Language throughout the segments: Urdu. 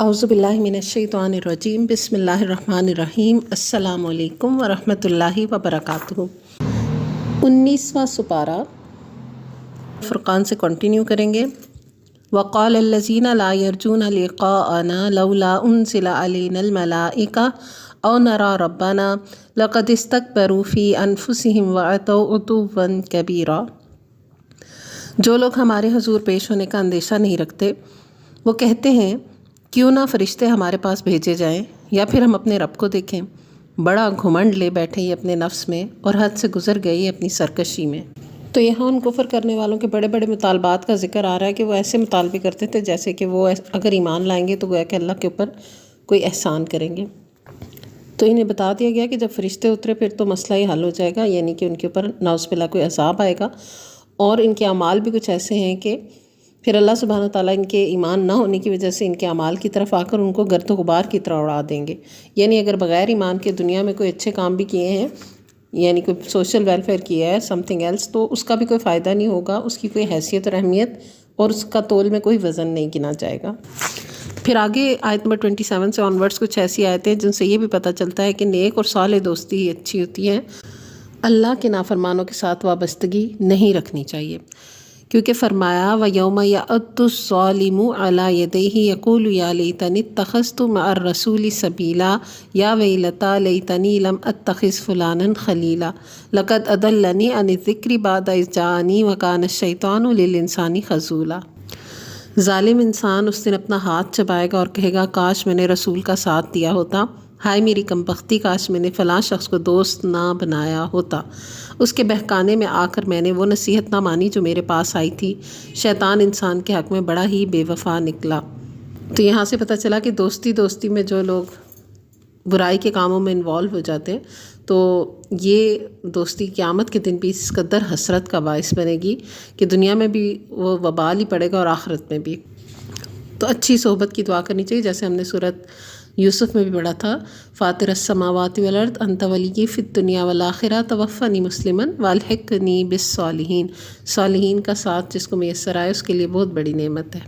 اعوذ باللہ من الشیطان الرجیم بسم اللہ الرحمن الرحیم السلام علیکم ورحمۃ اللہ وبرکاتہ۔ 19واں سپارہ فرقان سے کنٹینیو کریں گے۔ وقال الذین لا یرجون لقاءنا لولا انزل علینا الملائکہ او نری ربنا لقد استکبروا فی انفسہم وعتوا عتوا کبیرا۔ جو لوگ ہمارے حضور پیش ہونے کا اندیشہ نہیں رکھتے وہ کہتے ہیں کیوں نہ فرشتے ہمارے پاس بھیجے جائیں یا پھر ہم اپنے رب کو دیکھیں۔ بڑا گھمنڈ لے بیٹھے یہ اپنے نفس میں اور حد سے گزر گئی اپنی سرکشی میں۔ تو یہاں ان کفر کرنے والوں کے بڑے بڑے مطالبات کا ذکر آ رہا ہے کہ وہ ایسے مطالبے کرتے تھے جیسے کہ وہ اگر ایمان لائیں گے تو گویا کہ اللہ کے اوپر کوئی احسان کریں گے۔ تو انہیں بتا دیا گیا کہ جب فرشتے اترے پھر تو مسئلہ ہی حل ہو جائے گا، یعنی کہ ان کے اوپر نعوذ باللہ کوئی عذاب آئے گا، اور ان کے اعمال بھی کچھ ایسے ہیں کہ پھر اللہ سبحانہ وتعالیٰ ان کے ایمان نہ ہونے کی وجہ سے ان کے اعمال کی طرف آ کر ان کو گرد و غبار کی طرح اڑا دیں گے۔ یعنی اگر بغیر ایمان کے دنیا میں کوئی اچھے کام بھی کیے ہیں، یعنی کوئی سوشل ویلفیئر کیا ہے سم تھنگ ایلس، تو اس کا بھی کوئی فائدہ نہیں ہوگا، اس کی کوئی حیثیت اور اہمیت اور اس کا تول میں کوئی وزن نہیں گنا جائے گا۔ پھر آگے آیت نمبر 27 سے آنورڈس کچھ ایسی آیتیں جن سے یہ بھی پتہ چلتا ہے کہ نیک اور صالح دوستی ہی اچھی ہوتی ہے، اللہ کے نافرمانوں کے ساتھ وابستگی نہیں رکھنی چاہیے، کیونکہ فرمایا وَيَوْمَ يَعَضُّ الظَّالِمُ عَلَىٰ يَدَيْهِ يَقُولُ يَا لَيْتَنِي اتَّخَذْتُ مَعَ الرَّسُولِ سَبِيلًا يَا وَيْلَتَىٰ لَيْتَنِي لَمْ أَتَّخِذْ فُلَانًا خَلِيلًا لَقَدْ أَضَلَّنِي عَنِ الذِّكْرِ بَعْدَ إِذْ جَاءَنِي وَكَانَ الشَّيْطَانُ لِلْإِنسَانِ خَذُولًا۔ ظالم انسان اس دن اپنا ہاتھ چبائے گا اور کہے گا کاش میں نے رسول کا ساتھ دیا ہوتا، ہائے میری کم بختی، کاش میں نے فلاں شخص کو دوست نہ بنایا ہوتا۔ اس کے بہکانے میں آ کر میں نے وہ نصیحت نہ مانی جو میرے پاس آئی تھی۔ شیطان انسان کے حق میں بڑا ہی بے وفا نکلا۔ تو یہاں سے پتہ چلا کہ دوستی میں جو لوگ برائی کے کاموں میں انوالو ہو جاتے ہیں تو یہ دوستی قیامت کے دن بھی اس قدر حسرت کا باعث بنے گی کہ دنیا میں بھی وہ وبال ہی پڑے گا اور آخرت میں بھی۔ تو اچھی صحبت کی دعا کرنی چاہیے، جیسے ہم نے سورۃ یوسف میں بھی پڑھا تھا فاطر السماوات والارض انت ولی فی الدنیا والآخرہ توفنی مسلما والحقنی بالصالحین۔ صالحین کا ساتھ جس کو میسر آئے اس کے لیے بہت بڑی نعمت ہے۔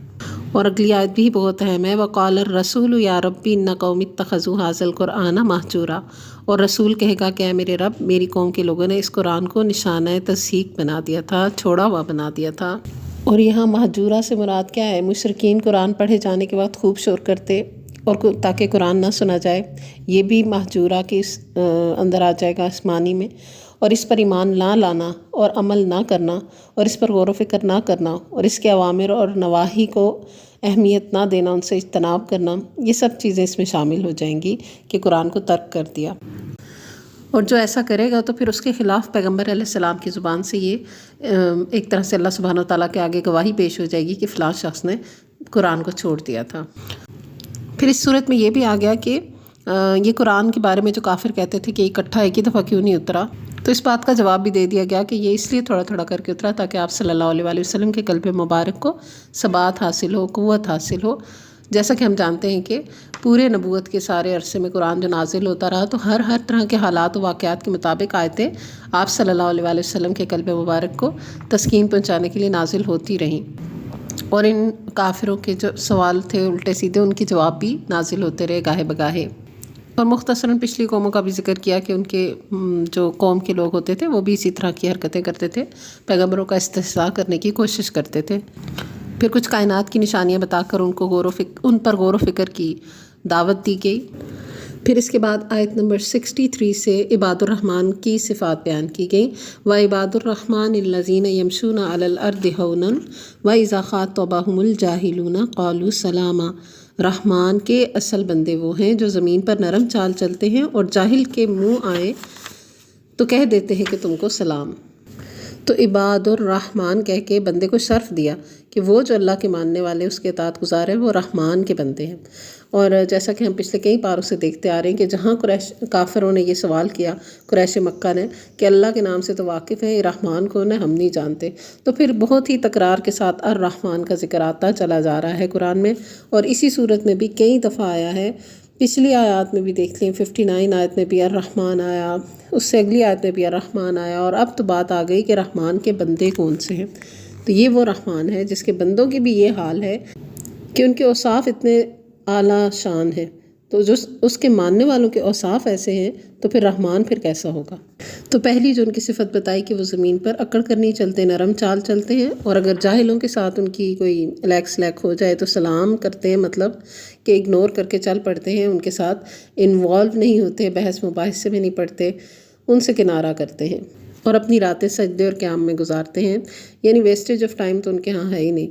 اور اگلی آیت بھی بہت اہم ہے، وقال الرسول یا ربی ان قوم اتخذوا ھذا القرآن مہجورا۔ اور رسول کہے گا کہ اے میرے رب، میری قوم کے لوگوں نے اس قرآن کو نشانہ تصحیق بنا دیا تھا، چھوڑا ہوا بنا دیا تھا۔ اور یہاں مہجورہ سے مراد کیا ہے؟ مشرکین قرآن پڑھے جانے کے بعد خوب شور کرتے اور تاکہ قرآن نہ سنا جائے، یہ بھی مہجورہ کے اندر آ جائے گا اس معنی میں۔ اور اس پر ایمان نہ لانا اور عمل نہ کرنا اور اس پر غور و فکر نہ کرنا اور اس کے اوامر اور نواہی کو اہمیت نہ دینا، ان سے اجتناب کرنا، یہ سب چیزیں اس میں شامل ہو جائیں گی کہ قرآن کو ترک کر دیا۔ اور جو ایسا کرے گا تو پھر اس کے خلاف پیغمبر علیہ السلام کی زبان سے یہ ایک طرح سے اللہ سبحانہ وتعالیٰ کے آگے گواہی پیش ہو جائے گی کہ فلاں شخص نے قرآن کو چھوڑ دیا تھا۔ پھر اس صورت میں یہ بھی آ گیا کہ یہ قرآن کے بارے میں جو کافر کہتے تھے کہ اکٹھا ایک ہی دفعہ کیوں نہیں اترا، تو اس بات کا جواب بھی دے دیا گیا کہ یہ اس لیے تھوڑا تھوڑا کر کے اترا تاکہ آپ صلی اللہ علیہ وآلہ وسلم کے قلب مبارک کو ثبات حاصل ہو، قوت حاصل ہو۔ جیسا کہ ہم جانتے ہیں کہ پورے نبوت کے سارے عرصے میں قرآن جو نازل ہوتا رہا تو ہر طرح کے حالات و واقعات کے مطابق آیتیں آپ صلی اللہ علیہ وآلہ وسلم کے قلب مبارک کو تسکین پہنچانے کے لیے نازل ہوتی رہیں، اور ان کافروں کے جو سوال تھے الٹے سیدھے ان کے جواب بھی نازل ہوتے رہے گاہے بگاہے۔ اور مختصراً پچھلی قوموں کا بھی ذکر کیا کہ ان کے جو قوم کے لوگ ہوتے تھے وہ بھی اسی طرح کی حرکتیں کرتے تھے، پیغمبروں کا استحضاء کرنے کی کوشش کرتے تھے۔ پھر کچھ کائنات کی نشانیاں بتا کر ان پر غور و فکر کی دعوت دی گئی۔ پھر اس کے بعد آیت نمبر 63 سے عباد الرحمن کی صفات بیان کی گئی۔ وَعِبَادُ الرَّحْمَنِ الَّذِينَ يَمْشُونَ عَلَى الْأَرْضِ هَوْنًا وَإِذَا خَاطَبَهُمُ الْجَاهِلُونَ قَالُوا سَلَامًا۔ رحمان کے اصل بندے وہ ہیں جو زمین پر نرم چال چلتے ہیں اور جاہل کے منہ آئے تو کہہ دیتے ہیں کہ تم کو سلام۔ تو عباد الرحمن کہہ کے بندے کو شرف دیا کہ وہ جو اللہ کے ماننے والے اس کے اطاعت گزار ہیں وہ رحمان کے بندے ہیں۔ اور جیسا کہ ہم پچھلے کئی پاروں سے دیکھتے آ رہے ہیں کہ جہاں کافروں نے یہ سوال کیا قریش مکہ نے کہ اللہ کے نام سے تو واقف ہے، رحمان کون ہے ہم نہیں جانتے، تو پھر بہت ہی تکرار کے ساتھ الرحمن کا ذکر آتا چلا جا رہا ہے قرآن میں، اور اسی صورت میں بھی کئی دفعہ آیا ہے۔ پچھلی آیات میں بھی دیکھ لیں، 59 آیت میں بھی الرحمن آیا، اس سے اگلی آیت میں بھی الرحمن آیا، اور اب تو بات آ گئی کہ رحمان کے بندے کون سے ہیں۔ تو یہ وہ رحمان ہے جس کے بندوں کی بھی یہ حال ہے کہ ان کے اوصاف اتنے اعلیٰ شان ہے، تو جو اس کے ماننے والوں کے اوصاف ایسے ہیں تو پھر رحمان پھر کیسا ہوگا؟ تو پہلی جو ان کی صفت بتائی کہ وہ زمین پر اکڑ کر نہیں چلتے، نرم چال چلتے ہیں، اور اگر جاہلوں کے ساتھ ان کی کوئی لیک سلیک ہو جائے تو سلام کرتے ہیں، مطلب کہ اگنور کر کے چل پڑتے ہیں، ان کے ساتھ انوالو نہیں ہوتے، بحث مباحث میں نہیں پڑتے، ان سے کنارہ کرتے ہیں، اور اپنی راتیں سجدے اور قیام میں گزارتے ہیں، یعنی ویسٹیج آف ٹائم تو ان کے ہاں ہے ہی نہیں،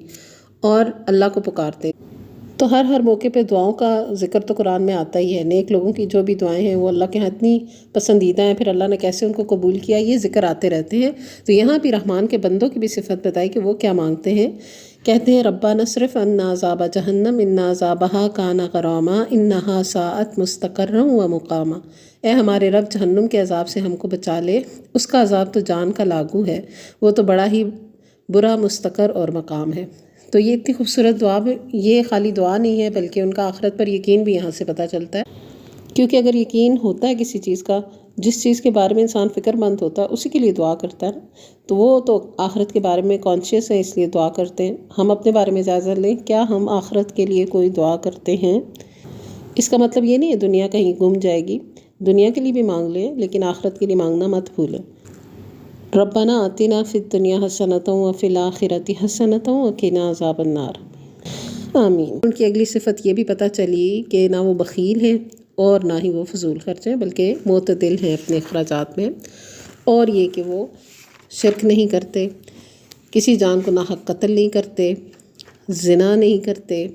اور اللہ کو پکارتے ہیں۔ تو ہر موقع پہ دعاؤں کا ذکر تو قرآن میں آتا ہی ہے، نیک لوگوں کی جو بھی دعائیں ہیں وہ اللہ کے ہاں اتنی پسندیدہ ہیں، پھر اللہ نے کیسے ان کو قبول کیا یہ ذکر آتے رہتے ہیں۔ تو یہاں بھی رحمان کے بندوں کی بھی صفت بتائی کہ وہ کیا مانگتے ہیں، کہتے ہیں ربنا اصرف عنا عذاب جہنم ان عذابہا کان غراما انہا ساءت مستقرا و مقاما۔ اے ہمارے رب جہنم کے عذاب سے ہم کو بچا لے، اس کا عذاب تو جان کا لاگو ہے، وہ تو بڑا ہی برا مستقر اور مقام ہے۔ تو یہ اتنی خوبصورت دعا، یہ خالی دعا نہیں ہے بلکہ ان کا آخرت پر یقین بھی یہاں سے پتہ چلتا ہے، کیونکہ اگر یقین ہوتا ہے کسی چیز کا، جس چیز کے بارے میں انسان فکر مند ہوتا ہے اسی کے لیے دعا کرتا ہے، تو وہ تو آخرت کے بارے میں کانشیس ہیں اس لیے دعا کرتے ہیں۔ ہم اپنے بارے میں جائزہ لیں، کیا ہم آخرت کے لیے کوئی دعا کرتے ہیں؟ اس کا مطلب یہ نہیں ہے دنیا کہیں گم جائے گی، دنیا کے لیے بھی مانگ لیں لیکن آخرت کے لیے مانگنا مت بھولیں۔ ربنا آتنا فی الدنیا حسنۃ وفی الآخرۃ حسنۃ وقنا عذاب النار، آمین۔ ان کی اگلی صفت یہ بھی پتہ چلی کہ نہ وہ بخیل ہیں اور نہ ہی وہ فضول خرچ ہیں، بلکہ معتدل ہیں اپنے اخراجات میں، اور یہ کہ وہ شرک نہیں کرتے، کسی جان کو ناحق قتل نہیں کرتے، زنا نہیں کرتے،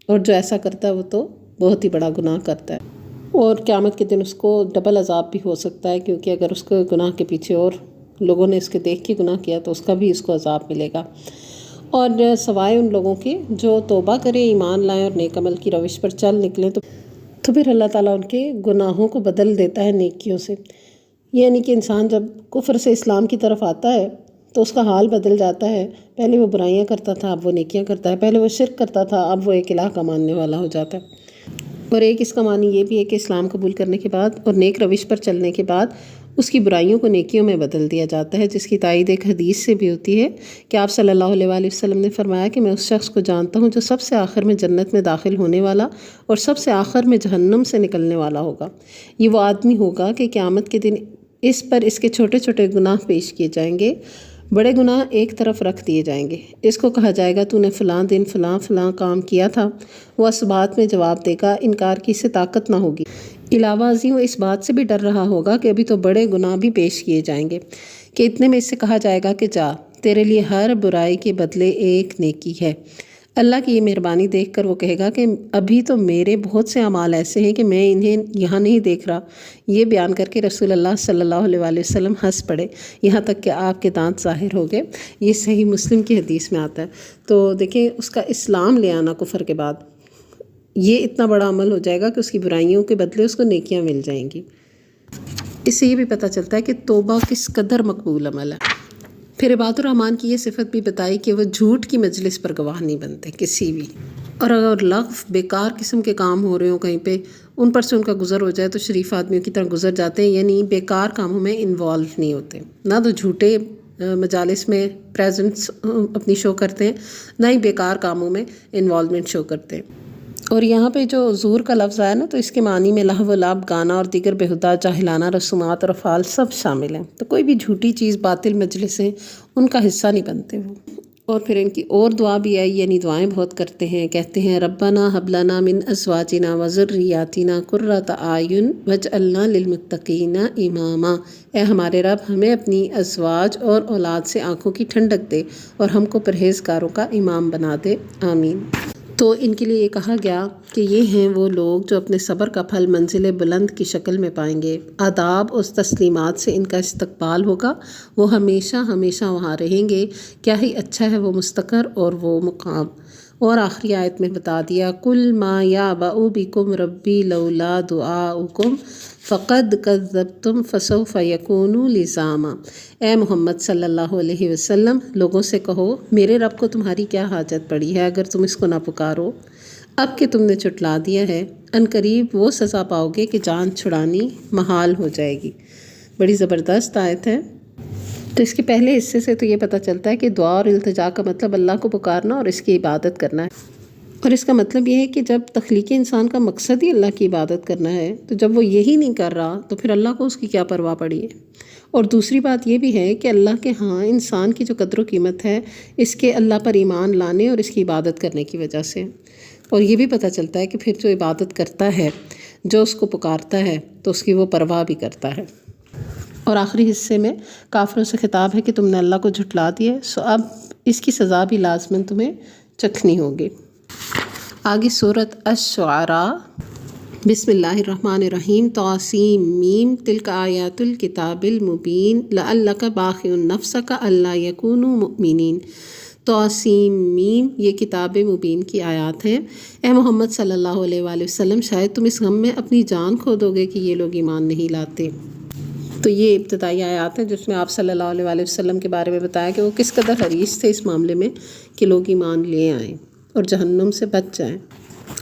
اور جو ایسا کرتا ہے وہ تو بہت ہی بڑا گناہ کرتا ہے، اور قیامت کے دن اس کو ڈبل عذاب بھی ہو سکتا ہے، کیونکہ اگر اس کے گناہ کے پیچھے اور لوگوں نے اس کے دیکھ کے گناہ کیا تو اس کا بھی اس کو عذاب ملے گا۔ اور سوائے ان لوگوں کے جو توبہ کریں، ایمان لائیں اور نیک عمل کی روش پر چل نکلیں تو پھر اللہ تعالیٰ ان کے گناہوں کو بدل دیتا ہے نیکیوں سے، یعنی کہ انسان جب کفر سے اسلام کی طرف آتا ہے تو اس کا حال بدل جاتا ہے، پہلے وہ برائیاں کرتا تھا اب وہ نیکیاں کرتا ہے، پہلے وہ شرک کرتا تھا اب وہ ایک الہ کا ماننے والا ہو جاتا ہے۔ اور ایک اس کا معنی یہ بھی ہے کہ اسلام قبول کرنے کے بعد اور نیک روش پر چلنے کے بعد اس کی برائیوں کو نیکیوں میں بدل دیا جاتا ہے، جس کی تائید ایک حدیث سے بھی ہوتی ہے کہ آپ صلی اللہ علیہ وآلہ وسلم نے فرمایا کہ میں اس شخص کو جانتا ہوں جو سب سے آخر میں جنت میں داخل ہونے والا اور سب سے آخر میں جہنم سے نکلنے والا ہوگا۔ یہ وہ آدمی ہوگا کہ قیامت کے دن اس پر اس کے چھوٹے چھوٹے گناہ پیش کیے جائیں گے، بڑے گناہ ایک طرف رکھ دیے جائیں گے، اس کو کہا جائے گا تو نے فلاں دن فلاں فلاں کام کیا تھا، وہ اس بات میں جواب دے گا انکار کی سے طاقت نہ ہوگی، علاوہ ازیں وہ اس بات سے بھی ڈر رہا ہوگا کہ ابھی تو بڑے گناہ بھی پیش کیے جائیں گے، کہ اتنے میں اس سے کہا جائے گا کہ جا تیرے لیے ہر برائی کے بدلے ایک نیکی ہے۔ اللہ کی یہ مہربانی دیکھ کر وہ کہے گا کہ ابھی تو میرے بہت سے اعمال ایسے ہیں کہ میں انہیں یہاں نہیں دیکھ رہا۔ یہ بیان کر کے رسول اللہ صلی اللہ علیہ وآلہ وسلم ہنس پڑے، یہاں تک کہ آپ کے دانت ظاہر ہو گئے۔ یہ صحیح مسلم کی حدیث میں آتا ہے۔ تو دیکھیں اس کا اسلام لے آنا کفر کے بعد، یہ اتنا بڑا عمل ہو جائے گا کہ اس کی برائیوں کے بدلے اس کو نیکیاں مل جائیں گی۔ اس سے یہ بھی پتہ چلتا ہے کہ توبہ کس قدر مقبول عمل ہے۔ پھر عباد الرحمن کی یہ صفت بھی بتائی کہ وہ جھوٹ کی مجلس پر گواہ نہیں بنتے کسی بھی، اور اگر لغو بیکار قسم کے کام ہو رہے ہوں کہیں پہ، ان پر سے ان کا گزر ہو جائے تو شریف آدمیوں کی طرح گزر جاتے ہیں، یعنی بیکار کاموں میں انوالو نہیں ہوتے، نہ تو جھوٹے مجالس میں پریزنٹس اپنی شو کرتے ہیں، نہ ہی بیکار کاموں میں انوالومنٹ شو کرتے ہیں۔ اور یہاں پہ جو زور کا لفظ آیا نا، تو اس کے معنی میں لہو و لعب، گانا اور دیگر بےہودہ جاہلانہ رسومات اور افعال سب شامل ہیں، تو کوئی بھی جھوٹی چیز باطل مجلسیں ان کا حصہ نہیں بنتے وہ۔ اور پھر ان کی اور دعا بھی آئی، یعنی دعائیں بہت کرتے ہیں، کہتے ہیں ربنا ہب لنا من ازواجنا وذریاتنا قرۃ اعین واجعلنا للمتقین اماما۔ اے ہمارے رب ہمیں اپنی ازواج اور اولاد سے آنکھوں کی ٹھنڈک دے اور ہم کو پرہیزگاروں کا امام بنا دے، آمین۔ تو ان کے لیے یہ کہا گیا کہ یہ ہیں وہ لوگ جو اپنے صبر کا پھل منزل بلند کی شکل میں پائیں گے، آداب اور تسلیمات سے ان کا استقبال ہوگا، وہ ہمیشہ ہمیشہ وہاں رہیں گے، کیا ہی اچھا ہے وہ مستقر اور وہ مقام۔ اور آخری آیت میں بتا دیا کل ما یعبأ بکم ربی لولا دعاؤکم فقد کذبتم فسوف یکون لزاما۔ اے محمد صلی اللہ علیہ وسلم، لوگوں سے کہو میرے رب کو تمہاری کیا حاجت پڑی ہے اگر تم اس کو نہ پکارو، اب کہ تم نے چٹلا دیا ہے، ان قریب وہ سزا پاؤ گے کہ جان چھڑانی محال ہو جائے گی۔ بڑی زبردست آیت ہے۔ تو اس کے پہلے حصے سے تو یہ پتہ چلتا ہے کہ دعا اور التجا کا مطلب اللہ کو پکارنا اور اس کی عبادت کرنا ہے، اور اس کا مطلب یہ ہے کہ جب تخلیق انسان کا مقصد ہی اللہ کی عبادت کرنا ہے تو جب وہ یہی نہیں کر رہا تو پھر اللہ کو اس کی کیا پرواہ پڑی ہے۔ اور دوسری بات یہ بھی ہے کہ اللہ کے ہاں انسان کی جو قدر و قیمت ہے اس کے اللہ پر ایمان لانے اور اس کی عبادت کرنے کی وجہ سے۔ اور یہ بھی پتہ چلتا ہے کہ پھر جو عبادت کرتا ہے، جو اس کو پکارتا ہے تو اس کی وہ پرواہ بھی کرتا ہے۔ اور آخری حصے میں کافروں سے خطاب ہے کہ تم نے اللہ کو جھٹلا دیا، سو اب اس کی سزا بھی لازماً تمہیں چکھنی ہوگی۔ آگے سورۃ الشعراء، بسم اللہ الرحمن الرحیم، طاسیم میم، تلک آیات الکتاب المبین، لعلک باخع نفسک الا یکونوا مؤمنین۔ طاسیم میم، یہ کتاب مبین کی آیات ہیں۔ اے محمد صلی اللہ علیہ وآلہ وسلم، شاید تم اس غم میں اپنی جان کھو دو گے کہ یہ لوگ ایمان نہیں لاتے۔ تو یہ ابتدائی آیات ہیں جس میں آپ صلی اللہ علیہ وآلہ وسلم کے بارے میں بتایا کہ وہ کس قدر حریص تھے اس معاملے میں کہ لوگ ایمان لے آئیں اور جہنم سے بچ جائیں۔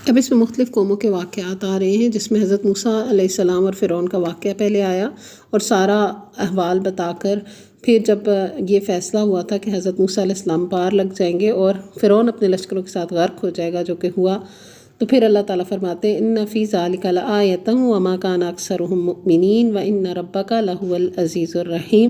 اب اس میں مختلف قوموں کے واقعات آ رہے ہیں جس میں حضرت موسیٰ علیہ السلام اور فرعون کا واقعہ پہلے آیا اور سارا احوال بتا کر پھر جب یہ فیصلہ ہوا تھا کہ حضرت موسیٰ علیہ السلام پار لگ جائیں گے اور فرعون اپنے لشکروں کے ساتھ غرق ہو جائے گا، جو کہ ہوا، تو پھر اللہ تعالیٰ فرماتے ہیں ان فی ذلک لآیۃ وما کان اکثرهم مؤمنین وان ربک لہو العزیز الرحیم۔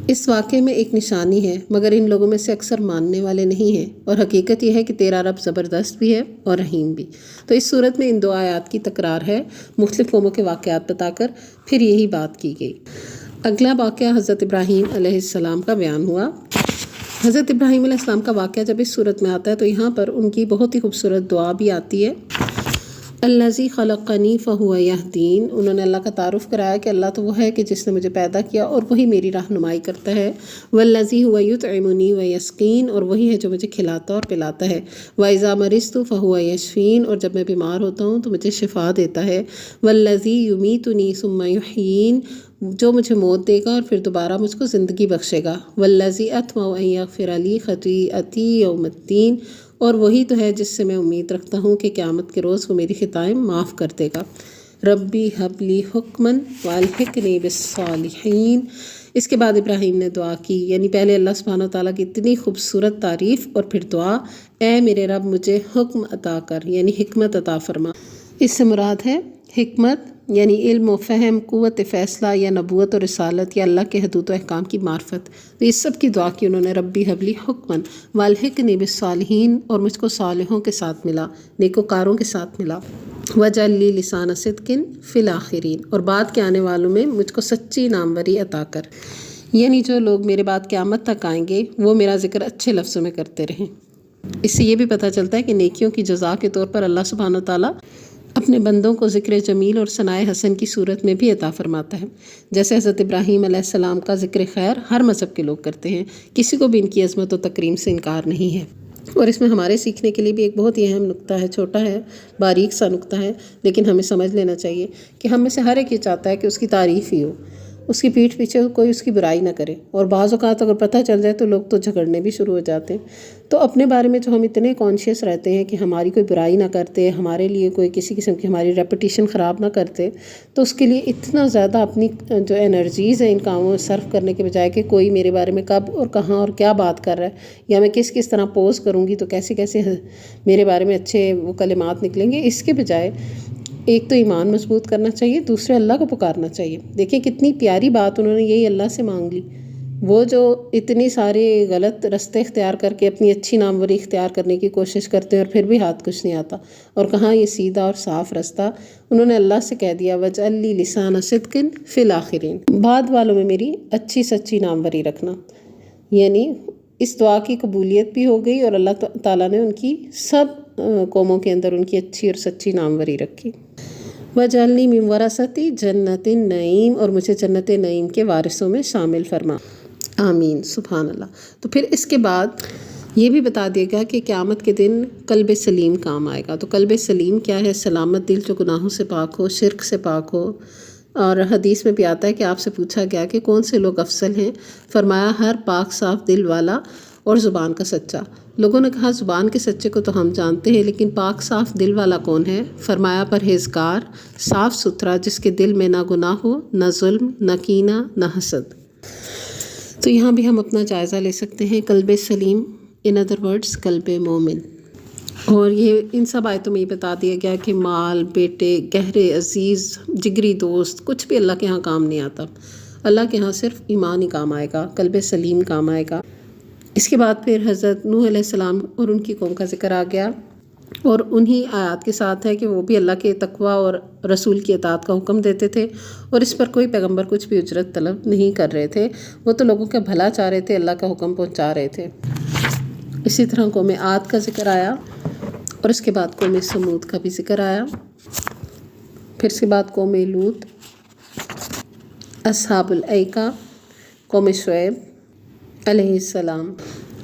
اس واقعے میں ایک نشانی ہے مگر ان لوگوں میں سے اکثر ماننے والے نہیں ہیں، اور حقیقت یہ ہے کہ تیرا رب زبردست بھی ہے اور رحیم بھی۔ تو اس صورت میں ان دو آیات کی تکرار ہے، مختلف قوموں کے واقعات بتا کر پھر یہی بات کی گئی۔ اگلا واقعہ حضرت ابراہیم علیہ السلام کا بیان ہوا۔ حضرت ابراہیم علیہ السلام کا واقعہ جب اس صورت میں آتا ہے تو یہاں پر ان کی بہت ہی خوبصورت دعا بھی آتی ہے۔ الذی خلقنی فہو یہدین، انہوں نے اللہ کا تعارف کرایا کہ اللہ تو وہ ہے کہ جس نے مجھے پیدا کیا اور وہی میری رہنمائی کرتا ہے۔ والذی هو یطعمنی ویسقین، اور وہی ہے جو مجھے کھلاتا اور پلاتا ہے۔ واذا مرضت فہو یشفین، اور جب میں بیمار ہوتا ہوں تو مجھے شفا دیتا ہے۔ والذی یمیتنی ثم یحیین، جو مجھے موت دے گا اور پھر دوبارہ مجھ کو زندگی بخشے گا۔ والذی اطمع ان یغفر لی خطیئتی یوم الدین، اور وہی تو ہے جس سے میں امید رکھتا ہوں کہ قیامت کے روز وہ میری خطائیں معاف کر دے گا۔ ربی حب لی حکمن والحقنی بالصالحین۔ اس کے بعد ابراہیم نے دعا کی، یعنی پہلے اللہ سبحانہ وتعالیٰ کی اتنی خوبصورت تعریف اور پھر دعا، اے میرے رب مجھے حکم عطا کر، یعنی حکمت عطا فرما۔ اس سے مراد ہے حکمت یعنی علم و فہم، قوت فیصلہ یا نبوت و رسالت یا اللہ کے حدود و احکام کی معرفت۔ تو اس سب کی دعا کی انہوں نے، ربی حبلی حکمن والحقنی بالصالحین، اور مجھ کو صالحوں کے ساتھ ملا، نیکوکاروں کے ساتھ ملا۔ وجعل لی لسان صدق فی الآخرین، اور بعد کے آنے والوں میں مجھ کو سچی ناموری عطا کر، یعنی جو لوگ میرے بعد قیامت تک آئیں گے وہ میرا ذکر اچھے لفظوں میں کرتے رہیں۔ اس سے یہ بھی پتہ چلتا ہے کہ نیکیوں کی جزا کے طور پر اللہ سبحانہ وتعالیٰ اپنے بندوں کو ذکر جمیل اور ثنائے حسن کی صورت میں بھی عطا فرماتا ہے، جیسے حضرت ابراہیم علیہ السلام کا ذکر خیر ہر مذہب کے لوگ کرتے ہیں، کسی کو بھی ان کی عظمت و تکریم سے انکار نہیں ہے۔ اور اس میں ہمارے سیکھنے کے لیے بھی ایک بہت ہی اہم نقطہ ہے، چھوٹا ہے، باریک سا نقطہ ہے، لیکن ہمیں سمجھ لینا چاہیے کہ ہم میں سے ہر ایک یہ چاہتا ہے کہ اس کی تعریف ہی ہو، اس کی پیٹھ پیچھے کوئی اس کی برائی نہ کرے، اور بعض اوقات اگر پتہ چل جائے تو لوگ تو جھگڑنے بھی شروع ہو جاتے ہیں۔ تو اپنے بارے میں جو ہم اتنے کانشیس رہتے ہیں کہ ہماری کوئی برائی نہ کرتے، ہمارے لیے کوئی کسی قسم کی ہماری ریپوٹیشن خراب نہ کرتے، تو اس کے لیے اتنا زیادہ اپنی جو انرجیز ہیں ان کاموں میں صرف کرنے کے بجائے کہ کوئی میرے بارے میں کب اور کہاں اور کیا بات کر رہا ہے، یا میں کس طرح پوز کروں گی تو کیسے میرے بارے میں اچھے وہ کلمات نکلیں گے، اس کے بجائے ایک تو ایمان مضبوط کرنا چاہیے، دوسرے اللہ کو پکارنا چاہیے۔ دیکھیں کتنی پیاری بات انہوں نے یہی اللہ سے مانگ لی، وہ جو اتنی سارے غلط رستے اختیار کر کے اپنی اچھی ناموری اختیار کرنے کی کوشش کرتے ہیں اور پھر بھی ہاتھ کچھ نہیں آتا، اور کہاں یہ سیدھا اور صاف رستہ انہوں نے اللہ سے کہہ دیا، وجعل لی لسان صدق فی الآخرین، بعد والوں میں میری اچھی سچی ناموری رکھنا، یعنی اس دعا کی قبولیت بھی ہو گئی اور اللہ تعالیٰ نے ان کی سب قوموں کے اندر ان کی اچھی اور سچی ناموری رکھی۔ وجعلنی من ورثتی جنت النعیم، اور مجھے جنت نعیم کے وارثوں میں شامل فرما، آمین، سبحان اللہ۔ تو پھر اس کے بعد یہ بھی بتا دے گا کہ قیامت کے دن قلب سلیم کام آئے گا۔ تو قلب سلیم کیا ہے؟ سلامت دل جو گناہوں سے پاک ہو، شرک سے پاک ہو۔ اور حدیث میں بھی آتا ہے کہ آپ سے پوچھا گیا کہ کون سے لوگ افضل ہیں؟ فرمایا ہر پاک صاف دل والا اور زبان کا سچا۔ لوگوں نے کہا زبان کے سچے کو تو ہم جانتے ہیں، لیکن پاک صاف دل والا کون ہے؟ فرمایا پرہیزگار، صاف ستھرا، جس کے دل میں نہ گناہ ہو، نہ ظلم، نہ کینہ، نہ حسد۔ تو یہاں بھی ہم اپنا جائزہ لے سکتے ہیں، قلب سلیم، ان ادر ورڈز قلب مومن۔ اور یہ ان سب آیتوں میں یہ بتا دیا گیا کہ مال، بیٹے، گہرے عزیز، جگری دوست کچھ بھی اللہ کے ہاں کام نہیں آتا. اللہ کے ہاں صرف ایمان ہی کام آئے گا، قلب سلیم کام آئے گا. اس کے بعد پھر حضرت نوح علیہ السلام اور ان کی قوم کا ذکر آ گیا، اور انہی آیات کے ساتھ ہے کہ وہ بھی اللہ کے تقوی اور رسول کی اطاعت کا حکم دیتے تھے، اور اس پر کوئی پیغمبر کچھ بھی اجرت طلب نہیں کر رہے تھے. وہ تو لوگوں کا بھلا چاہ رہے تھے، اللہ کا حکم پہنچا رہے تھے. اسی طرح قوم عاد کا ذکر آیا، اور اس کے بعد قوم سمود کا بھی ذکر آیا. پھر اس کے بعد قوم لوط، اصحاب الایکہ، قوم شعیب علیہ السلام.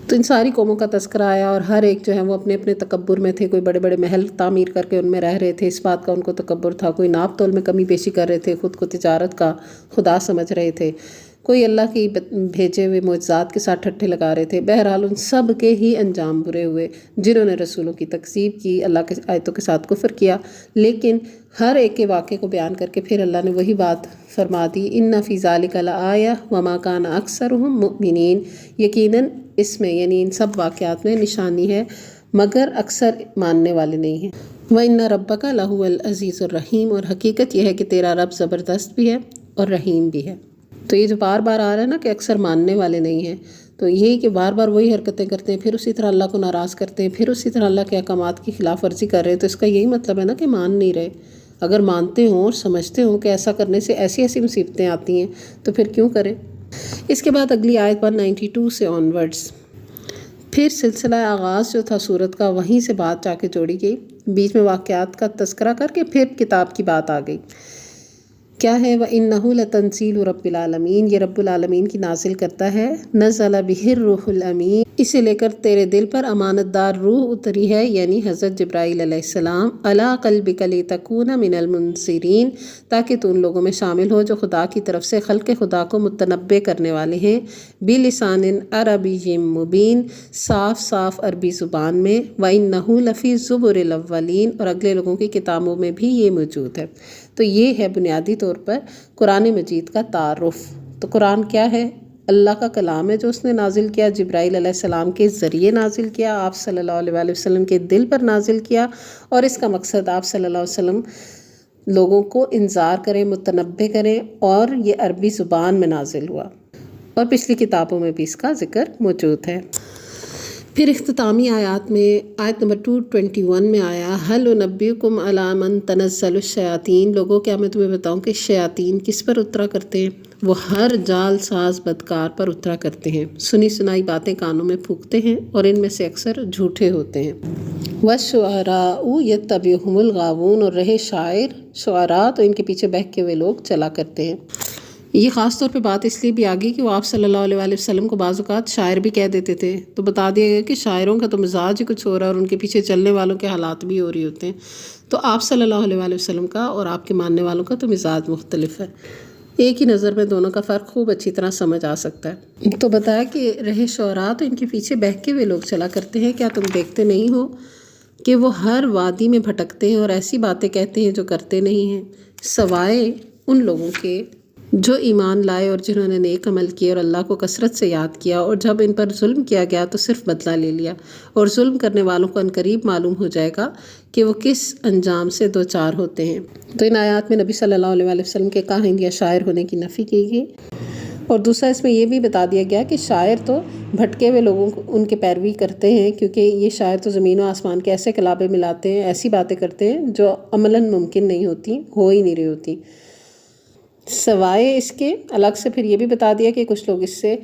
تو ان ساری قوموں کا تذکرہ آیا، اور ہر ایک جو ہے وہ اپنے اپنے تکبر میں تھے. کوئی بڑے بڑے محل تعمیر کر کے ان میں رہ رہے تھے، اس بات کا ان کو تکبر تھا. کوئی ناپ تول میں کمی بیشی کر رہے تھے، خود کو تجارت کا خدا سمجھ رہے تھے. کوئی اللہ کی بھیجے ہوئے معجزات کے ساتھ ٹھٹھے لگا رہے تھے. بہرحال ان سب کے ہی انجام برے ہوئے، جنہوں نے رسولوں کی تکذیب کی، اللہ کے آیتوں کے ساتھ کفر کیا. لیکن ہر ایک کے واقعے کو بیان کر کے پھر اللہ نے وہی بات فرما دی، ان فی ذالک لآیہ وما کان اکثرہم مؤمنین. یقیناً اس میں یعنی ان سب واقعات میں نشانی ہے، مگر اکثر ماننے والے نہیں ہیں. وَإِنَّ رَبَّكَ لَهُوَ الْعَزِيزُ الرَّحِيمُ. اور حقیقت یہ ہے کہ تیرا رب زبردست بھی ہے اور رحیم بھی ہے. تو یہ جو بار بار آ رہا ہے نا کہ اکثر ماننے والے نہیں ہیں، تو یہی کہ بار بار وہی حرکتیں کرتے ہیں، پھر اسی طرح اللہ کو ناراض کرتے ہیں، پھر اسی طرح اللہ کے احکامات کی خلاف ورزی کر رہے ہیں. تو اس کا یہی مطلب ہے نا کہ مان نہیں رہے. اگر مانتے ہوں اور سمجھتے ہوں کہ ایسا کرنے سے ایسی ایسی مصیبتیں آتی ہیں تو پھر کیوں کریں. اس کے بعد اگلی آیت 192 سے آنورڈز پھر سلسلہ آغاز جو تھا سورت کا وہیں سے بات جا کے جوڑی گئی. بیچ میں واقعات کا تذکرہ کر کے پھر کتاب کی بات آ گئی. کیا ہے؟ وَإِنَّهُ لَتَنزِيلُ رَبِّ الْعَالَمِينَ. یہ رب العالمین کی نازل کرتا ہے. نزل بِهِ الرُّوحُ الْأَمِينُ. اسے لے کر تیرے دل پر امانت دار روح اتری ہے، یعنی حضرت جبرائیل علیہ السلام. عَلَىٰ قَلْبِكَ لِتَكُونَ مِنَ الْمُنذِرِينَ. تاکہ تو ان لوگوں میں شامل ہو جو خدا کی طرف سے خلق خدا کو متنبع کرنے والے ہیں. بِلِسَانٍ عَرَبِيٍّ مُبِينٍ. صاف صاف عربی زبان میں. وَإِنَّهُ لَفِي الزُّبُرِ الْأَوَّلِينَ. اور اگلے لوگوں کی کتابوں میں بھی یہ موجود ہے. تو یہ ہے بنیادی طور پر قرآن مجید کا تعارف. تو قرآن کیا ہے؟ اللہ کا کلام ہے جو اس نے نازل کیا، جبرائیل علیہ السلام کے ذریعے نازل کیا، آپ صلی اللہ علیہ وسلم کے دل پر نازل کیا. اور اس کا مقصد آپ صلی اللہ علیہ وسلم لوگوں کو انذار کریں، متنبع کریں، اور یہ عربی زبان میں نازل ہوا. اور پچھلی کتابوں میں بھی اس کا ذکر موجود ہے. پھر اختتامی آیات میں آیت نمبر 221 میں آیا، هل انبئکم علی من تنزل الشیاطین. لوگوں کیا میں تمہیں بتاؤں کہ شیاطین کس پر اترا کرتے ہیں؟ وہ ہر جال ساز بدکار پر اترا کرتے ہیں. سنی سنائی باتیں کانوں میں پھونکتے ہیں، اور ان میں سے اکثر جھوٹے ہوتے ہیں. والشعراء یتبعہم الغاوون. اور رہے شعراء تو ان کے پیچھے بہکے ہوئے لوگ چلا کرتے ہیں. یہ خاص طور پہ بات اس لیے بھی آ گئی کہ وہ آپ صلی اللہ علیہ وسلم کو بعض اوقات شاعر بھی کہہ دیتے تھے. تو بتا دیا گیا کہ شاعروں کا تو مزاج ہی کچھ ہو رہا ہے، اور ان کے پیچھے چلنے والوں کے حالات بھی ہو رہے ہوتے ہیں. تو آپ صلی اللہ علیہ وسلم کا اور آپ کے ماننے والوں کا تو مزاج مختلف ہے. ایک ہی نظر میں دونوں کا فرق خوب اچھی طرح سمجھ آ سکتا ہے. تو بتایا کہ رہے شعراء تو ان کے پیچھے بہکے ہوئے لوگ چلا کرتے ہیں. کیا تم دیکھتے نہیں ہو کہ وہ ہر وادی میں بھٹکتے ہیں اور ایسی باتیں کہتے ہیں جو کرتے نہیں ہیں، سوائے ان لوگوں کے جو ایمان لائے اور جنہوں نے نیک عمل کیے اور اللہ کو کثرت سے یاد کیا. اور جب ان پر ظلم کیا گیا تو صرف بدلہ لے لیا. اور ظلم کرنے والوں کو عنقریب معلوم ہو جائے گا کہ وہ کس انجام سے دوچار ہوتے ہیں. تو ان آیات میں نبی صلی اللہ علیہ وسلم کے کاہن یا شاعر ہونے کی نفی کی گئی. اور دوسرا اس میں یہ بھی بتا دیا گیا کہ شاعر تو بھٹکے ہوئے لوگوں کو ان کے پیروی کرتے ہیں، کیونکہ یہ شاعر تو زمین و آسمان کے ایسے کلابے ملاتے ہیں، ایسی باتیں کرتے ہیں جو عملاً ممکن نہیں ہوتی، ہو ہی نہیں رہی ہوتی. سوائے اس کے الگ سے پھر یہ بھی بتا دیا کہ کچھ لوگ اس سے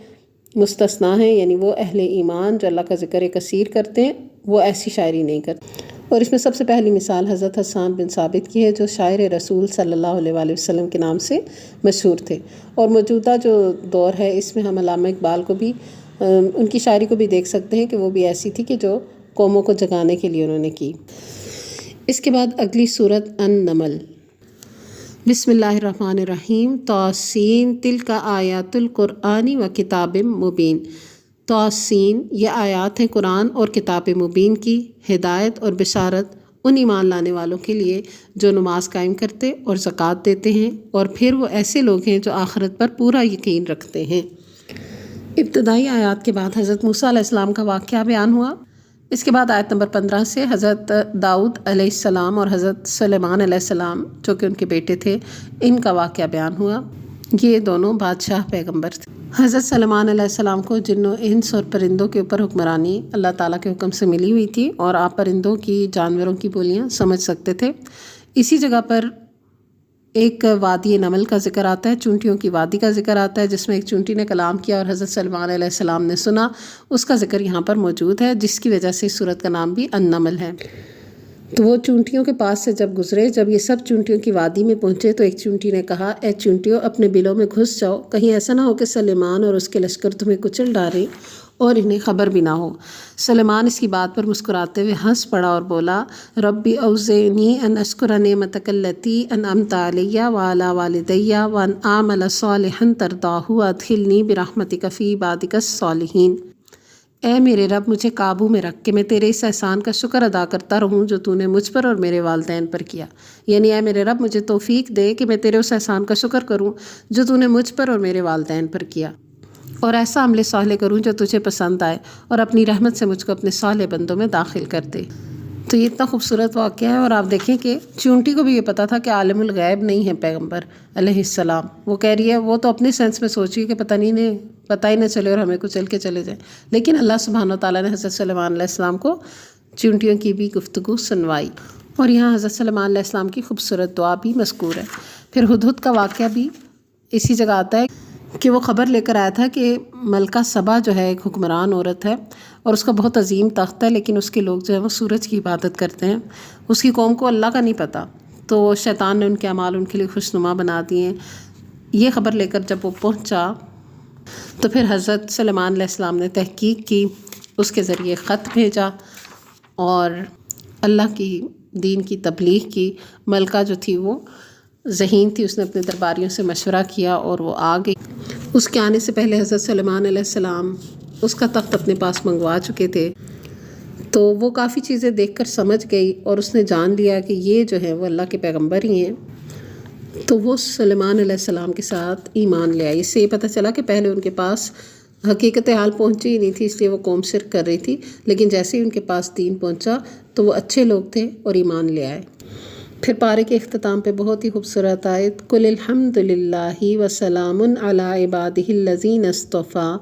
مستثنا ہیں، یعنی وہ اہل ایمان جو اللہ کا ذکر کثیر کرتے ہیں وہ ایسی شاعری نہیں کرتے. اور اس میں سب سے پہلی مثال حضرت حسان بن ثابت کی ہے، جو شاعر رسول صلی اللہ علیہ وسلم کے نام سے مشہور تھے. اور موجودہ جو دور ہے اس میں ہم علامہ اقبال کو بھی ان کی شاعری کو بھی دیکھ سکتے ہیں کہ وہ بھی ایسی تھی کہ جو قوموں کو جگانے کے لیے انہوں نے کی. اس کے بعد اگلی سورت النمل. بسم اللہ الرحمن الرحیم. طاسین تلک آیات القرآن و کتاب مبین. طاسین یہ آیات ہیں قرآن اور کتاب مبین کی، ہدایت اور بشارت ان ایمان لانے والوں کے لیے جو نماز قائم کرتے اور زکوٰۃ دیتے ہیں، اور پھر وہ ایسے لوگ ہیں جو آخرت پر پورا یقین رکھتے ہیں. ابتدائی آیات کے بعد حضرت موسیٰ علیہ السلام کا واقعہ بیان ہوا. اس کے بعد آیت نمبر 15 سے حضرت داؤد علیہ السلام اور حضرت سلیمان علیہ السلام جو کہ ان کے بیٹے تھے، ان کا واقعہ بیان ہوا۔ یہ دونوں بادشاہ پیغمبر تھے۔ حضرت سلیمان علیہ السلام کو جنوں انس اور پرندوں کے اوپر حکمرانی اللہ تعالیٰ کے حکم سے ملی ہوئی تھی، اور آپ پرندوں کی، جانوروں کی بولیاں سمجھ سکتے تھے۔ اسی جگہ پر ایک وادی نمل کا ذکر آتا ہے، چونٹیوں کی وادی کا ذکر آتا ہے، جس میں ایک چونٹی نے کلام کیا اور حضرت سلیمان علیہ السلام نے سنا، اس کا ذکر یہاں پر موجود ہے، جس کی وجہ سے اس سورت کا نام بھی النمل ہے۔ تو وہ چونٹیوں کے پاس سے جب گزرے، جب یہ سب چونٹیوں کی وادی میں پہنچے تو ایک چونٹی نے کہا، اے چونٹیوں، اپنے بلوں میں گھس جاؤ، کہیں ایسا نہ ہو کہ سلیمان اور اس کے لشکر تمہیں کچل ڈالیں اور انہیں خبر بھی نہ ہو۔ سلیمان اس کی بات پر مسکراتے ہوئے ہنس پڑا اور بولا، ربی اوزعنی ان اشکر نعمتک التی انعمت علی وعلی والدی وان اعمل صالحا ترضاہ وادخلنی برحمتک فی عبادک الصالحین۔ اے میرے رب، مجھے قابو میں رکھ کہ میں تیرے اس احسان کا شکر ادا کرتا رہوں جو تو نے مجھ پر اور میرے والدین پر کیا۔ یعنی اے میرے رب، مجھے توفیق دے کہ میں تیرے اس احسان کا شکر کروں جو تو نے مجھ پر اور میرے والدین پر کیا، اور ایسا عمل صالح کروں جو تجھے پسند آئے، اور اپنی رحمت سے مجھ کو اپنے صالح بندوں میں داخل کر دے۔ تو یہ اتنا خوبصورت واقعہ ہے، اور آپ دیکھیں کہ چونٹی کو بھی یہ پتا تھا کہ عالم الغیب نہیں ہے پیغمبر علیہ السلام۔ وہ کہہ رہی ہے، وہ تو اپنے سینس میں سوچ رہی ہے کہ پتہ ہی نہ چلے اور ہمیں کچل کے چلے جائیں، لیکن اللہ سبحانہ وتعالیٰ نے حضرت سلیمان علیہ السلام کو چونٹیوں کی بھی گفتگو سنوائی، اور یہاں حضرت سلیمان علیہ السلام کی خوبصورت دعا بھی مذکور ہے۔ پھر ہدہد کا واقعہ بھی اسی جگہ آتا ہے کہ وہ خبر لے کر آیا تھا کہ ملکہ سبا جو ہے ایک حکمران عورت ہے، اور اس کا بہت عظیم تخت ہے، لیکن اس کے لوگ جو ہے وہ سورج کی عبادت کرتے ہیں، اس کی قوم کو اللہ کا نہیں پتہ، تو شیطان نے ان کے اعمال ان کے لیے خوشنما بنا دیے۔ یہ خبر لے کر جب وہ پہنچا تو پھر حضرت سلیمان علیہ السلام نے تحقیق کی، اس کے ذریعے خط بھیجا اور اللہ کی دین کی تبلیغ کی۔ ملکہ جو تھی وہ ذہین تھی، اس نے اپنے درباریوں سے مشورہ کیا اور وہ آ گئی۔ اس کے آنے سے پہلے حضرت سلیمان علیہ السلام اس کا تخت اپنے پاس منگوا چکے تھے، تو وہ کافی چیزیں دیکھ کر سمجھ گئی، اور اس نے جان لیا کہ یہ جو ہے وہ اللہ کے پیغمبر ہی ہیں، تو وہ سلیمان علیہ السلام کے ساتھ ایمان لے آئی۔ اس سے یہ پتہ چلا کہ پہلے ان کے پاس حقیقت حال پہنچی ہی نہیں تھی، اس لیے وہ قوم شرک کر رہی تھی، لیکن جیسے ہی ان کے پاس دین پہنچا تو وہ اچھے لوگ تھے اور ایمان لے آئے۔ پھر پارے کے اختتام پہ بہت ہی خوبصورت آیت، قُلِ الْحَمْدُ لِلَّهِ وَسَلَامٌ عَلَىٰ عِبَادِهِ الَّذِينَ اصْطَفَىٰ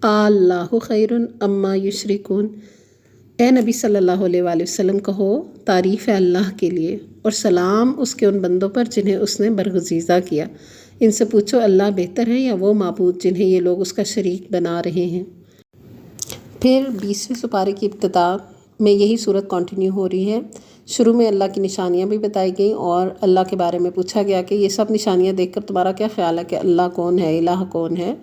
اللَّهُ خَيْرٌ عَمَّا يُشْرِكُونَ۔ اے نبی صلی اللہ علیہ وآلہ وسلم کہو، تعریف ہے اللہ کے لیے اور سلام اس کے ان بندوں پر جنہیں اس نے برگزیدہ کیا۔ ان سے پوچھو، اللہ بہتر ہے یا وہ معبود جنہیں یہ لوگ اس کا شریک بنا رہے ہیں۔ پھر 20ویں سپارے کی ابتدا میں یہی صورت کنٹینیو ہو رہی ہے۔ شروع میں اللہ کی نشانیاں بھی بتائی گئیں اور اللہ کے بارے میں پوچھا گیا کہ یہ سب نشانیاں دیکھ کر تمہارا کیا خیال ہے کہ اللہ کون ہے، الہ کون ہے؟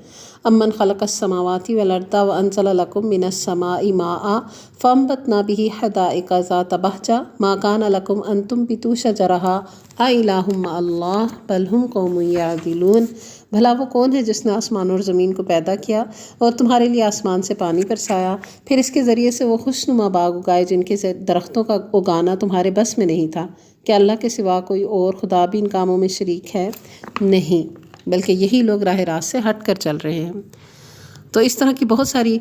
امن خلق السماوات والارض وانزل لکم من السماء ماء فانبتنا به حدائق ذات بہجہ ما کان لکم ان تنبتوا شجرها االہ مع اللہ بل ہم قوم یعدلون۔ بھلا وہ کون ہے جس نے آسمان اور زمین کو پیدا کیا اور تمہارے لیے آسمان سے پانی برسایا، پھر اس کے ذریعے سے وہ خوشنما باغ اگائے جن کے درختوں کا اگانا تمہارے بس میں نہیں تھا؟ کہ اللہ کے سوا کوئی اور خدا بھی ان کاموں میں شریک ہے؟ نہیں، بلکہ یہی لوگ راہ راست سے ہٹ کر چل رہے ہیں۔ تو اس طرح کی بہت ساری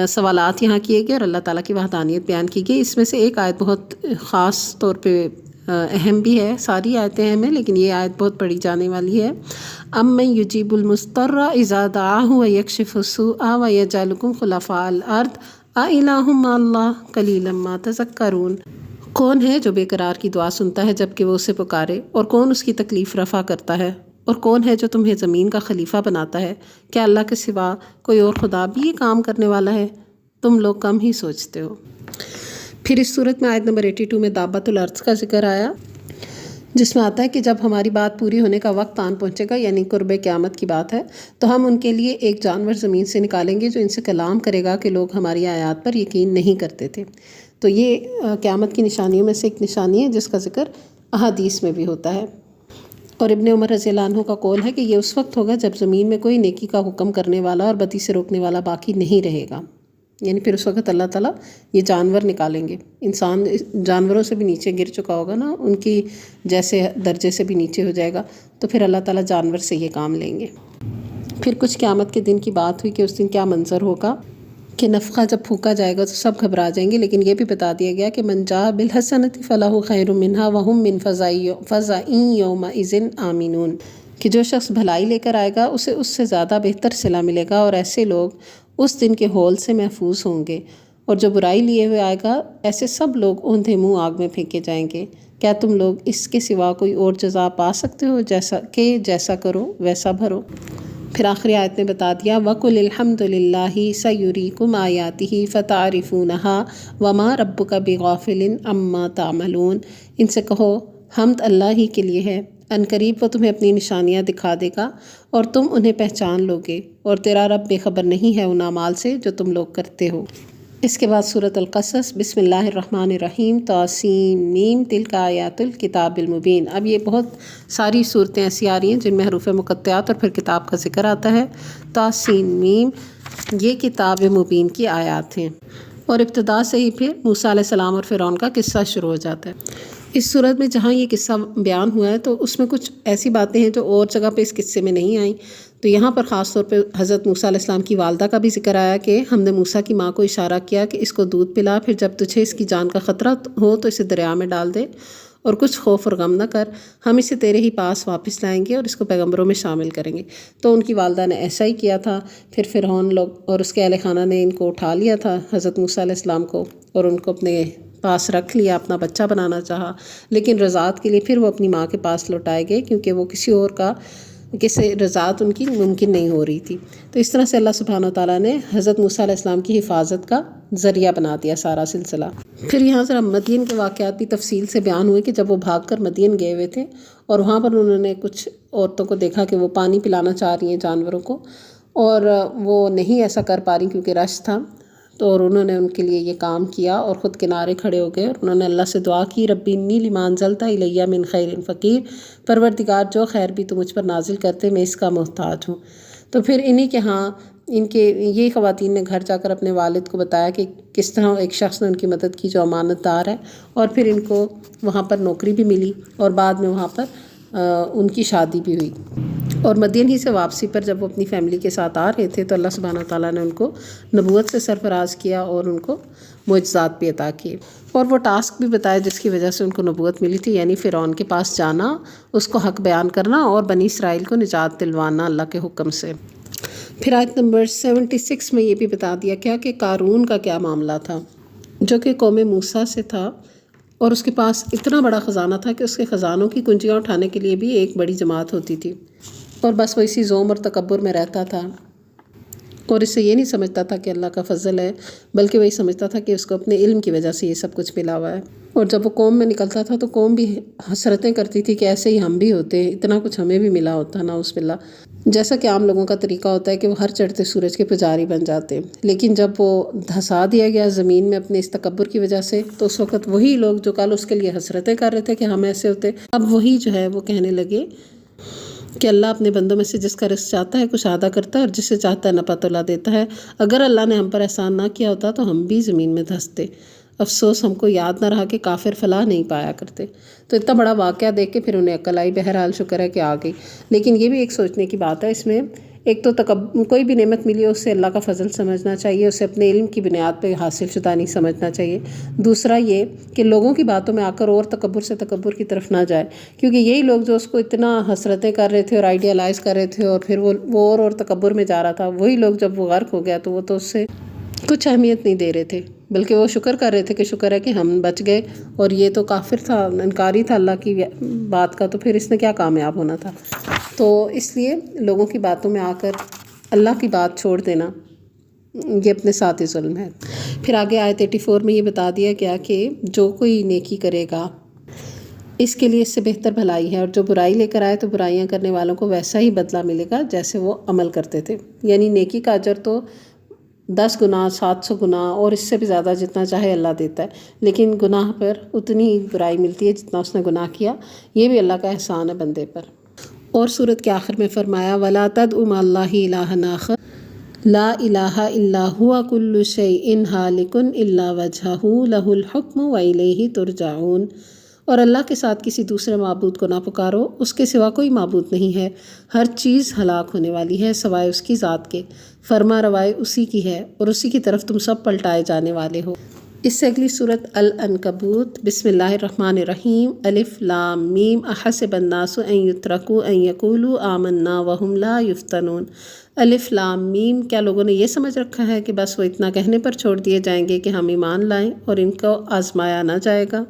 سوالات یہاں کیے گئے اور اللہ تعالیٰ کی وحدانیت بیان کی گئی۔ اس میں سے ایک آیت بہت خاص طور پہ اہم بھی ہے، ساری آیتیں اہم ہیں لیکن یہ آیت بہت پڑھی جانے والی ہے۔ امن یجیب المضطر اذا دعاہ ویکشف السوء ویجعلکم خلفاء الارض االہ مع اللہ قلیلا ما تذکرون۔ کون ہے جو بے قرار کی دعا سنتا ہے جب کہ وہ اسے پکارے، اور کون اس کی تکلیف رفع کرتا ہے، اور کون ہے جو تمہیں زمین کا خلیفہ بناتا ہے؟ کیا اللہ کے سوا کوئی اور خدا بھی یہ کام کرنے والا ہے؟ تم لوگ کم ہی سوچتے ہو۔ پھر اس صورت میں آیت نمبر 82 میں دابۃ الارض کا ذکر آیا، جس میں آتا ہے کہ جب ہماری بات پوری ہونے کا وقت آن پہنچے گا، یعنی قرب قیامت کی بات ہے، تو ہم ان کے لیے ایک جانور زمین سے نکالیں گے جو ان سے کلام کرے گا کہ لوگ ہماری آیات پر یقین نہیں کرتے تھے۔ تو یہ قیامت کی نشانیوں میں سے ایک نشانی ہے جس کا ذکر احادیث میں بھی ہوتا ہے۔ اور ابن عمر رضی اللہ عنہ کا قول ہے کہ یہ اس وقت ہوگا جب زمین میں کوئی نیکی کا حکم کرنے والا اور بدی سے روکنے والا باقی نہیں رہے گا، یعنی پھر اس وقت اللہ تعالیٰ یہ جانور نکالیں گے۔ انسان جانوروں سے بھی نیچے گر چکا ہوگا نا، ان کی جیسے درجے سے بھی نیچے ہو جائے گا، تو پھر اللہ تعالیٰ جانور سے یہ کام لیں گے۔ پھر کچھ قیامت کے دن کی بات ہوئی کہ اس دن کیا منظر ہوگا، کہ نفخہ جب پھونکا جائے گا تو سب گھبرا جائیں گے، لیکن یہ بھی بتا دیا گیا کہ من جاء بالحسنۃ فلہ خیر منہا وہم من فزع یومئذ آمنون، کہ جو شخص بھلائی لے کر آئے گا اسے اس سے زیادہ بہتر صلہ ملے گا، اور ایسے لوگ اس دن کے ہول سے محفوظ ہوں گے، اور جو برائی لیے ہوئے آئے گا ایسے سب لوگ اوندھے منہ آگ میں پھینکے جائیں گے۔ کیا تم لوگ اس کے سوا کوئی اور جزا پا سکتے ہو جیسا کرو ویسا بھرو؟ پھر آخری آیت نے بتا دیا وَقُلِ الْحَمْدُ لِلَّهِ سَيُرِيكُمْ آيَاتِهِ فَتَعْرِفُونَهَا وَمَا رَبُّكَ بِغَافِلٍ عَمَّا تَعْمَلُونَ، ان سے کہو حمد اللہ ہی کے لیے ہے، ان قریب وہ تمہیں اپنی نشانیاں دکھا دے گا اور تم انہیں پہچان لوگے، اور تیرا رب بے خبر نہیں ہے ان اعمال سے جو تم لوگ کرتے ہو۔ اس کے بعد سورۃ القصص، بسم اللہ الرحمن الرحیم، طاسیم تلک آیات الکتاب المبین۔ اب یہ بہت ساری صورتیں ایسی آ رہی ہیں جن میں حروف مقطعات اور پھر کتاب کا ذکر آتا ہے۔ طاسیم، یہ کتاب مبین کی آیات ہیں، اور ابتدا سے ہی پھر موسیٰ علیہ السلام اور فرعون کا قصہ شروع ہو جاتا ہے۔ اس صورت میں جہاں یہ قصہ بیان ہوا ہے تو اس میں کچھ ایسی باتیں ہیں جو اور جگہ پہ اس قصے میں نہیں آئیں، تو یہاں پر خاص طور پہ حضرت موسیٰ علیہ السلام کی والدہ کا بھی ذکر آیا کہ ہم نے موسیٰ کی ماں کو اشارہ کیا کہ اس کو دودھ پلا، پھر جب تجھے اس کی جان کا خطرہ ہو تو اسے دریا میں ڈال دے، اور کچھ خوف اور غم نہ کر، ہم اسے تیرے ہی پاس واپس لائیں گے اور اس کو پیغمبروں میں شامل کریں گے۔ تو ان کی والدہ نے ایسا ہی کیا تھا۔ پھر فرعون لوگ اور اس کے اہل خانہ نے ان کو اٹھا لیا تھا، حضرت موسیٰ علیہ السلام کو، اور ان کو اپنے پاس رکھ لیا، اپنا بچہ بنانا چاہا، لیکن رضاعت کے لیے پھر وہ اپنی ماں کے پاس لوٹائے گئے، کیونکہ وہ کسی اور کا رضاعت ان کی ممکن نہیں ہو رہی تھی۔ تو اس طرح سے اللہ سبحانہ وتعالیٰ نے حضرت موسیٰ علیہ السلام کی حفاظت کا ذریعہ بنا دیا سارا سلسلہ۔ پھر یہاں ذرا مدین کے واقعات بھی تفصیل سے بیان ہوئے کہ جب وہ بھاگ کر مدین گئے ہوئے تھے اور وہاں پر انہوں نے کچھ عورتوں کو دیکھا کہ وہ پانی پلانا چاہ رہی ہیں جانوروں کو، اور وہ نہیں ایسا کر پا رہی کیونکہ رش تھا، تو اور انہوں نے ان کے لیے یہ کام کیا اور خود کنارے کھڑے ہو گئے، اور انہوں نے اللہ سے دعا کی ربی انی لما انزلت الی من خیر فقیر، پروردگار جو خیر بھی تو مجھ پر نازل کرتے میں اس کا محتاج ہوں۔ تو پھر انہی کے ہاں یہ خواتین نے گھر جا کر اپنے والد کو بتایا کہ کس طرح ایک شخص نے ان کی مدد کی جو امانت دار ہے، اور پھر ان کو وہاں پر نوکری بھی ملی اور بعد میں وہاں پر ان کی شادی بھی ہوئی۔ اور مدین ہی سے واپسی پر جب وہ اپنی فیملی کے ساتھ آ رہے تھے تو اللہ سبحانہ وتعالیٰ نے ان کو نبوت سے سرفراز کیا اور ان کو معجزات بھی عطا کیے، اور وہ ٹاسک بھی بتایا جس کی وجہ سے ان کو نبوت ملی تھی، یعنی فرعون کے پاس جانا، اس کو حق بیان کرنا اور بنی اسرائیل کو نجات دلوانا اللہ کے حکم سے۔ پھر آیت نمبر 76 میں یہ بھی بتا دیا کیا کہ قارون کا کیا معاملہ تھا، جو کہ قوم موسیٰ سے تھا، اور اس کے پاس اتنا بڑا خزانہ تھا کہ اس کے خزانوں کی کنجیاں اٹھانے کے لیے بھی ایک بڑی جماعت ہوتی تھی، اور بس وہ اسی زوم اور تکبر میں رہتا تھا، اور اس سے یہ نہیں سمجھتا تھا کہ اللہ کا فضل ہے، بلکہ وہی سمجھتا تھا کہ اس کو اپنے علم کی وجہ سے یہ سب کچھ ملا ہوا ہے۔ اور جب وہ قوم میں نکلتا تھا تو قوم بھی حسرتیں کرتی تھی کہ ایسے ہی ہم بھی ہوتے، اتنا کچھ ہمیں بھی ملا ہوتا، نعوذ باللہ۔ جیسا کہ عام لوگوں کا طریقہ ہوتا ہے کہ وہ ہر چڑھتے سورج کے پجاری بن جاتے ہیں، لیکن جب وہ دھسا دیا گیا زمین میں اپنے اس تکبر کی وجہ سے، تو اس وقت وہی لوگ جو کل اس کے لیے حسرتیں کر رہے تھے کہ ہم ایسے ہوتے، اب وہی جو ہے وہ کہنے لگے کہ اللہ اپنے بندوں میں سے جس کا رزق چاہتا ہے کشادہ کرتا ہے اور جسے چاہتا ہے نپا تولا دیتا ہے۔ اگر اللہ نے ہم پر احسان نہ کیا ہوتا تو ہم بھی زمین میں دھستے، افسوس ہم کو یاد نہ رہا کہ کافر فلاح نہیں پایا کرتے۔ تو اتنا بڑا واقعہ دیکھ کے پھر انہیں عقل آئی، بہرحال شکر ہے کہ آ گئی، لیکن یہ بھی ایک سوچنے کی بات ہے اس میں، ایک تو کوئی بھی نعمت ملی ہے اسے اللہ کا فضل سمجھنا چاہیے، اسے اپنے علم کی بنیاد پہ حاصل شدہ نہیں سمجھنا چاہیے۔ دوسرا یہ کہ لوگوں کی باتوں میں آ کر اور تکبر سے تکبر کی طرف نہ جائے، کیونکہ یہی لوگ جو اس کو اتنا حسرتیں کر رہے تھے اور آئیڈیالائز کر رہے تھے اور پھر وہ اور تکبر میں جا رہا تھا، وہی لوگ جب وہ غرق ہو گیا تو وہ تو اس سے کچھ اہمیت نہیں دے رہے تھے، بلکہ وہ شکر کر رہے تھے کہ شکر ہے کہ ہم بچ گئے، اور یہ تو کافر تھا، انکاری تھا اللہ کی بات کا، تو پھر اس نے کیا کامیاب ہونا تھا۔ تو اس لیے لوگوں کی باتوں میں آ کر اللہ کی بات چھوڑ دینا یہ اپنے ساتھ ہی ظلم ہے۔ پھر آگے آیت 84 میں یہ بتا دیا گیا کہ جو کوئی نیکی کرے گا اس کے لیے اس سے بہتر بھلائی ہے، اور جو برائی لے کر آئے تو برائیاں کرنے والوں کو ویسا ہی بدلہ ملے گا جیسے وہ عمل کرتے تھے، یعنی نیکی کا اجر تو 10 گنا 700 گنا اور اس سے بھی زیادہ جتنا چاہے اللہ دیتا ہے، لیکن گناہ پر اتنی ہی برائی ملتی ہے جتنا اس نے گناہ کیا، یہ بھی اللہ کا احسان ہے بندے پر۔ اور سورت کے آخر میں فرمایا وَلَا تَدْعُ مَعَ اللَّهِ إِلَٰهًا آخَرَ لَا إِلَٰهَ إِلَّا هُوَ كُلُّ شَيْءٍ هَالِكٌ إِلَّا وَجْهَهُ لَهُ الْحُكْمُ وَإِلَيْهِ تُرْجَعُونَ۔ اور اللہ کے ساتھ کسی دوسرے معبود کو نہ پکارو، اس کے سوا کوئی معبود نہیں ہے، ہر چیز ہلاک ہونے والی ہے سوائے اس کی ذات کے، فرما روائی اسی کی ہے اور اسی کی طرف تم سب پلٹائے جانے والے ہو۔ اس سے اگلی صورت العنکبوت۔ بسم اللہ الرحمن الرحیم۔ الف لام میم احسب الناس ان یترکوا ان یقولوا آمنا وہم لا یفتنون۔ الف لام میم، کیا لوگوں نے یہ سمجھ رکھا ہے کہ بس وہ اتنا کہنے پر چھوڑ دیے جائیں گے کہ ہم ایمان لائیں اور ان کو آزمایا نہ جائے گا؟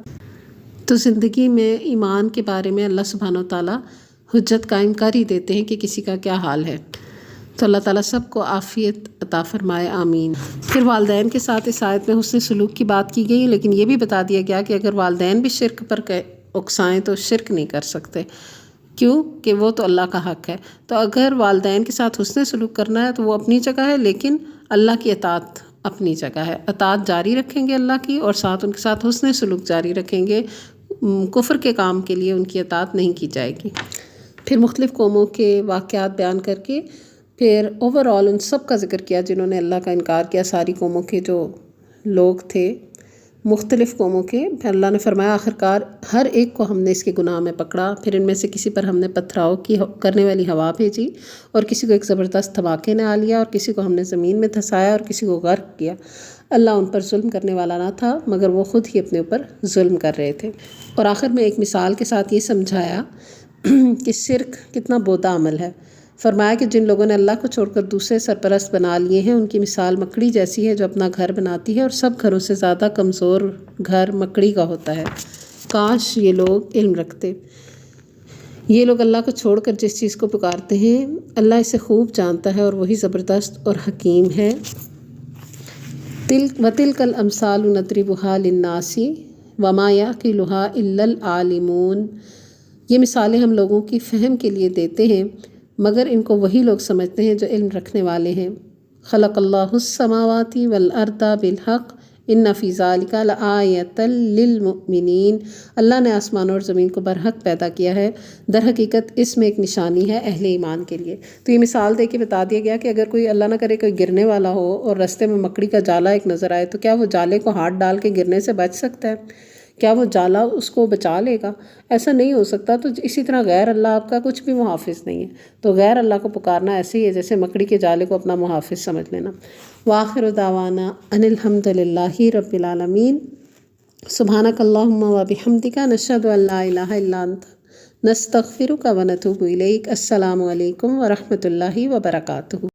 تو زندگی میں ایمان کے بارے میں اللہ سبحانہ وتعالیٰ حجت قائم کر ہی دیتے ہیں کہ کسی کا کیا حال ہے۔ تو اللہ تعالیٰ سب کو عافیت عطا فرمائے، آمین۔ پھر والدین کے ساتھ اس آیت میں حسن سلوک کی بات کی گئی، لیکن یہ بھی بتا دیا گیا کہ اگر والدین بھی شرک پر اکسائیں تو شرک نہیں کر سکتے، کیوں کہ وہ تو اللہ کا حق ہے۔ تو اگر والدین کے ساتھ حسن سلوک کرنا ہے تو وہ اپنی جگہ ہے، لیکن اللہ کی اطاعت اپنی جگہ ہے۔ اطاعت جاری رکھیں گے اللہ کی، اور ساتھ ان کے ساتھ حسن سلوک جاری رکھیں گے، کفر کے کام کے لیے ان کی اطاعت نہیں کی جائے گی۔ پھر مختلف قوموں کے واقعات بیان کر کے پھر اوورآل ان سب کا ذکر کیا جنہوں نے اللہ کا انکار کیا، ساری قوموں کے جو لوگ تھے مختلف قوموں کے۔ پھر اللہ نے فرمایا آخرکار ہر ایک کو ہم نے اس کے گناہ میں پکڑا، پھر ان میں سے کسی پر ہم نے پتھراؤ کی کرنے والی ہوا بھیجی، اور کسی کو ایک زبردست دھماکے نے آ لیا، اور کسی کو ہم نے زمین میں دھسایا، اور کسی کو غرق کیا۔ اللہ ان پر ظلم کرنے والا نہ تھا، مگر وہ خود ہی اپنے اوپر ظلم کر رہے تھے۔ اور آخر میں ایک مثال کے ساتھ یہ سمجھایا کہ شرک کتنا بودا عمل ہے۔ فرمایا کہ جن لوگوں نے اللہ کو چھوڑ کر دوسرے سرپرست بنا لیے ہیں، ان کی مثال مکڑی جیسی ہے جو اپنا گھر بناتی ہے، اور سب گھروں سے زیادہ کمزور گھر مکڑی کا ہوتا ہے۔ کاش یہ لوگ علم رکھتے۔ یہ لوگ اللہ کو چھوڑ کر جس چیز کو پکارتے ہیں اللہ اسے خوب جانتا ہے، اور وہی زبردست اور حکیم ہے۔ وَتِلْكَ الْأَمْثَالُ نَضْرِبُهَا لِلنَّاسِ وَمَا يَعْقِلُهَا إِلَّا الْعَالِمُونَ۔ یہ مثالیں ہم لوگوں کی فہم کے لیے دیتے ہیں، مگر ان کو وہی لوگ سمجھتے ہیں جو علم رکھنے والے ہیں۔ خلق اللہ السماوات والارض بالحق ان فی ذلک لآیۃ للمؤمنین۔ اللہ نے آسمان اور زمین کو برحق پیدا کیا ہے، در حقیقت اس میں ایک نشانی ہے اہل ایمان کے لیے۔ تو یہ مثال دے کے بتا دیا گیا کہ اگر کوئی اللہ نہ کرے کوئی گرنے والا ہو اور رستے میں مکڑی کا جالا ایک نظر آئے، تو کیا وہ جالے کو ہاتھ ڈال کے گرنے سے بچ سکتا ہے؟ کیا وہ جالا اس کو بچا لے گا؟ ایسا نہیں ہو سکتا۔ تو اسی طرح غیر اللہ آپ کا کچھ بھی محافظ نہیں ہے۔ تو غیر اللہ کو پکارنا ایسے ہی ہے جیسے مکڑی کے جالے کو اپنا محافظ سمجھ لینا۔ وآخر دعوانا ان الحمد للہ رب العالمین۔ سبحانک اللہم وبحمدک، نشہد ان لا الہ الا انت، نستغفرک ونتوب الیک۔ السلام علیکم ورحمۃ اللہ وبرکاتہ۔